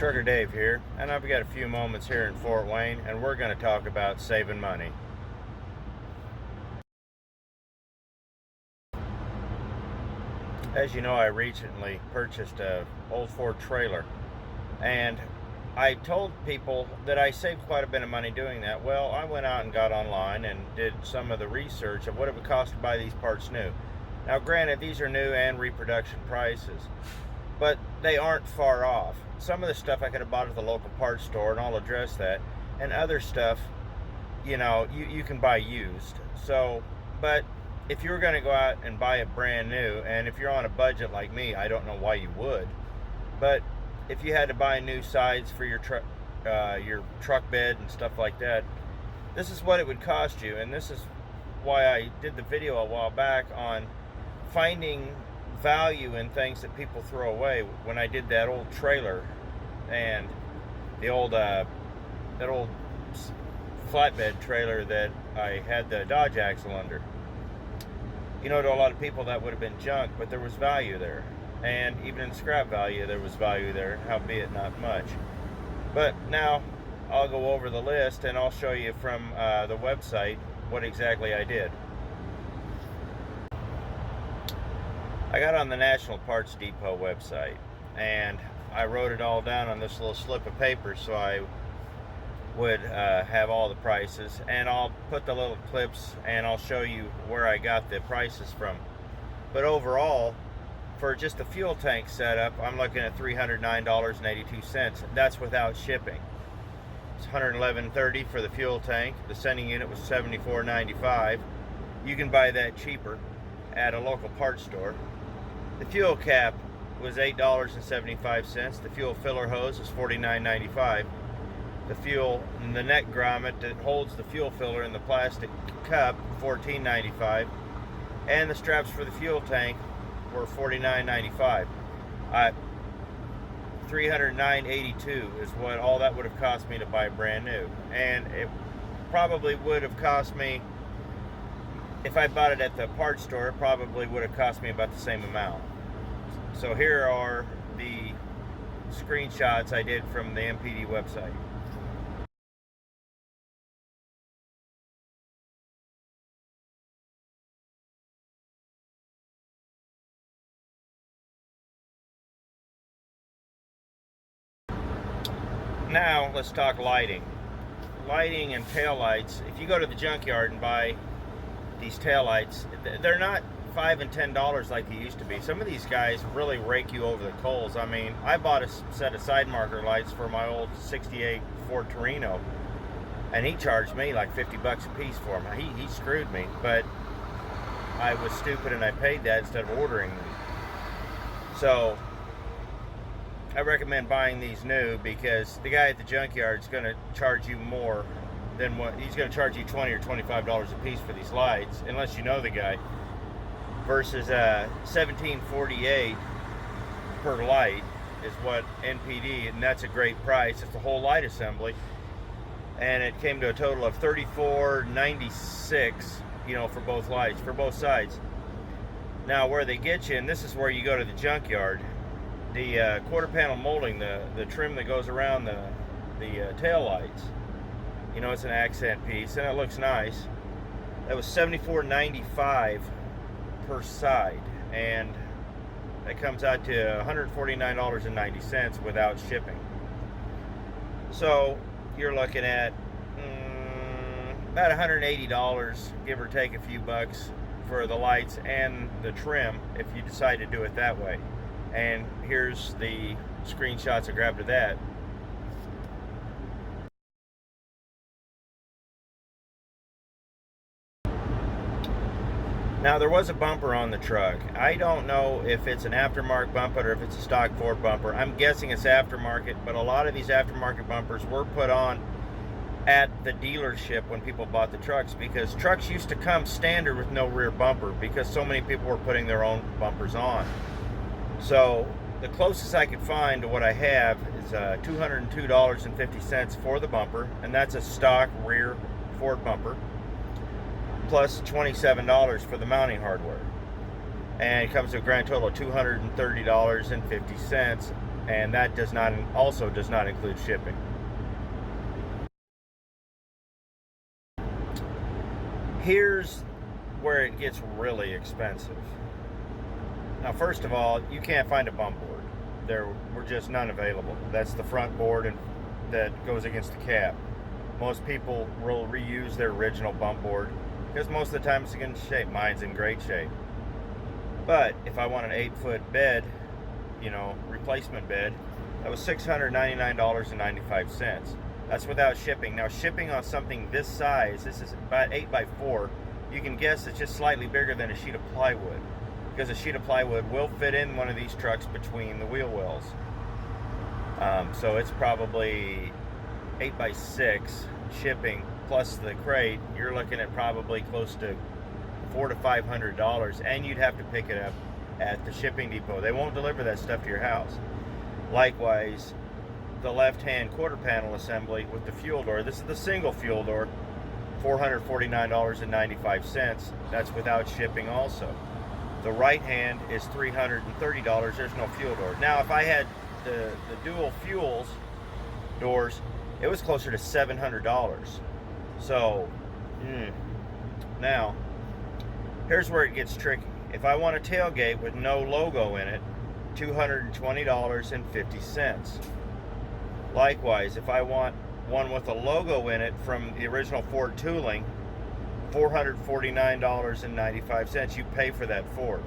Trucker Dave here, and I've got a few moments here in Fort Wayne, and we're going to talk about saving money. As you know, I recently purchased a old Ford trailer, and I told people that I saved quite a bit of money doing that. Well, I went out and got online and did some of the research of what it would cost to buy these parts new. Now, granted, these are new and reproduction prices, but they aren't far off. Some of the stuff I could have bought at the local parts store, and I'll address that, and other stuff, you can buy used. So, but if you were going to go out and buy it brand new, and if you're on a budget like me, I don't know why you would, but if you had to buy new sides for your truck bed and stuff like that, this is what it would cost you. And this is why I did the video a while back on finding value in things that people throw away. When I did that old trailer and the old that old flatbed trailer that I had the Dodge axle under, to a lot of people that would have been junk, but there was value there. And even in scrap value, there was value there, howbeit not much. But now I'll go over the list and I'll show you from the website what exactly I did. I got on the National Parts Depot website and I wrote it all down on this little slip of paper so I would have all the prices, and I'll put the little clips and I'll show you where I got the prices from. But overall, for just the fuel tank setup, I'm looking at $309.82. That's without shipping. It's $111.30 for the fuel tank. The sending unit was $74.95. You can buy that cheaper at a local parts store. The fuel cap was $8.75. The fuel filler hose was $49.95. The neck grommet that holds the fuel filler in the plastic cup, $14.95. And the straps for the fuel tank were $49.95. $309.82 is what all that would have cost me to buy brand new. And it probably would have cost me, if I bought it at the parts store, it probably would have cost me about the same amount. So here are the screenshots I did from the NPD website. Now let's talk lighting. Lighting and taillights. If you go to the junkyard and buy these taillights, they're not $5 and $10 like they used to be. Some of these guys really rake you over the coals. I mean, I bought a set of side marker lights for my old '68 Ford Torino, and he charged me like 50 bucks a piece for them. He screwed me, but I was stupid and I paid that instead of ordering them. So I recommend buying these new, because the guy at the junkyard is going to charge you more than what he's going to charge you $20 or $25 a piece for these lights, unless you know the guy, versus $17.48 per light is what NPD, and that's a great price. It's the whole light assembly, and it came to a total of $34.96, for both lights, for both sides. Now where they get you, and this is where you go to the junkyard, the quarter panel molding, the trim that goes around the tail lights, it's an accent piece and it looks nice. That was $74.95 per side, and that comes out to $149.90 without shipping. So you're looking at about $180, give or take a few bucks, for the lights and the trim if you decide to do it that way. And here's the screenshots I grabbed of that. Now, there was a bumper on the truck. I don't know if it's an aftermarket bumper or if it's a stock Ford bumper. I'm guessing it's aftermarket, but a lot of these aftermarket bumpers were put on at the dealership when people bought the trucks, because trucks used to come standard with no rear bumper because so many people were putting their own bumpers on. So the closest I could find to what I have is $202.50 for the bumper, and that's a stock rear Ford bumper, plus $27 for the mounting hardware. And it comes to a grand total of $230.50 and that does not include shipping. Here's where it gets really expensive. Now, first of all, you can't find a bump board. There were just none available. That's the front board and that goes against the cab. Most people will reuse their original bump board because most of the time it's in good shape. Mine's in great shape. But if I want an 8-foot bed, replacement bed, that was $699.95. That's without shipping. Now, shipping on something this size, this is about 8x4, you can guess it's just slightly bigger than a sheet of plywood, because a sheet of plywood will fit in one of these trucks between the wheel wells. So it's probably 8x6 shipping plus the crate. You're looking at probably close to $400 to $500, and you'd have to pick it up at the shipping depot. They won't deliver that stuff to your house. Likewise, the left-hand quarter panel assembly with the fuel door. This is the single fuel door, $449.95. That's without shipping also. The right hand is $330. There's no fuel door. Now, if I had the dual fuels doors, it was closer to $700. So, now, here's where it gets tricky. If I want a tailgate with no logo in it, $220.50. Likewise, if I want one with a logo in it from the original Ford tooling, $449.95. You pay for that Ford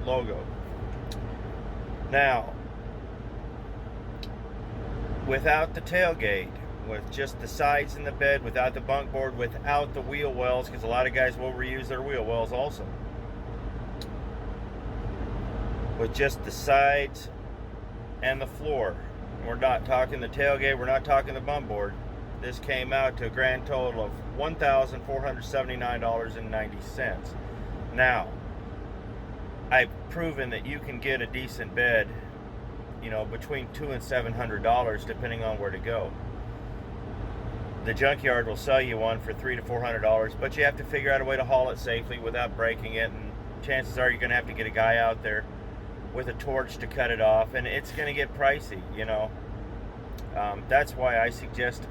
logo. Now, without the tailgate, with just the sides and the bed, without the bunk board, without the wheel wells, because a lot of guys will reuse their wheel wells also, with just the sides and the floor, we're not talking the tailgate, we're not talking the bump board, this came out to a grand total of $1,479.90. Now, I've proven that you can get a decent bed, between $200 and $700, depending on where to go. The junkyard will sell you one for $300 to $400, but you have to figure out a way to haul it safely without breaking it, and chances are you're going to have to get a guy out there with a torch to cut it off, and it's going to get pricey. That's why I suggested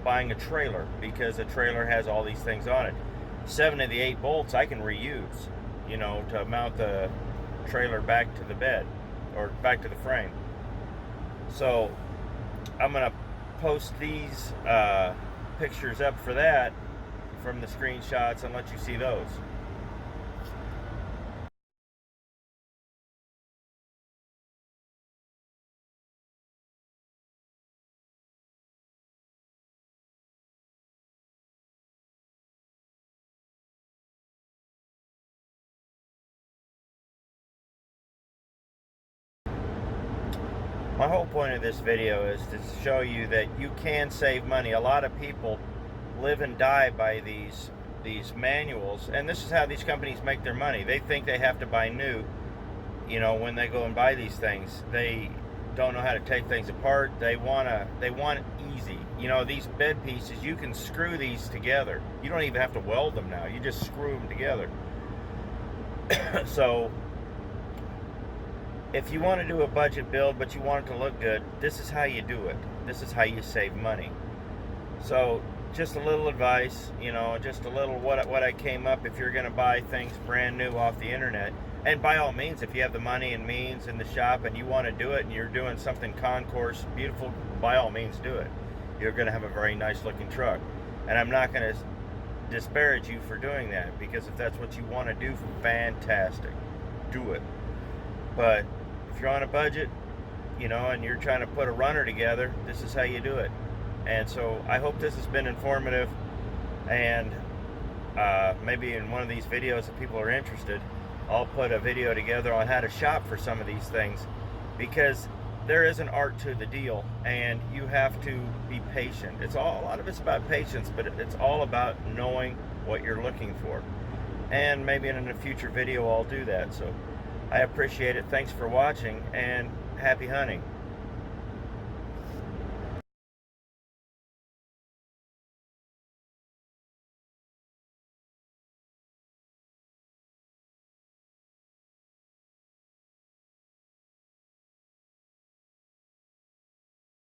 buying a trailer, because a trailer has all these things on it. 7 of the 8 bolts I can reuse, to mount the trailer back to the bed or back to the frame. So I'm going to post these pictures up for that from the screenshots and let you see those. My whole point of this video is to show you that you can save money. A lot of people live and die by these manuals, and this is how these companies make their money. They think they have to buy new, when they go and buy these things. They don't know how to take things apart. They want it easy. These bed pieces, you can screw these together. You don't even have to weld them now. You just screw them together. So if you want to do a budget build, but you want it to look good, this is how you do it. This is how you save money. So just a little advice, just a little what I came up if you're going to buy things brand new off the internet. And by all means, if you have the money and means in the shop and you want to do it and you're doing something concourse, beautiful, by all means do it. You're going to have a very nice looking truck. And I'm not going to disparage you for doing that, because if that's what you want to do, fantastic. Do it. But if you're on a budget, and you're trying to put a runner together, this is how you do it. And so I hope this has been informative, and maybe in one of these videos, if people are interested, I'll put a video together on how to shop for some of these things, because there is an art to the deal, and you have to be patient. A lot of it's about patience, but it's all about knowing what you're looking for. And maybe in a future video I'll do that. So I appreciate it. Thanks for watching, and happy hunting.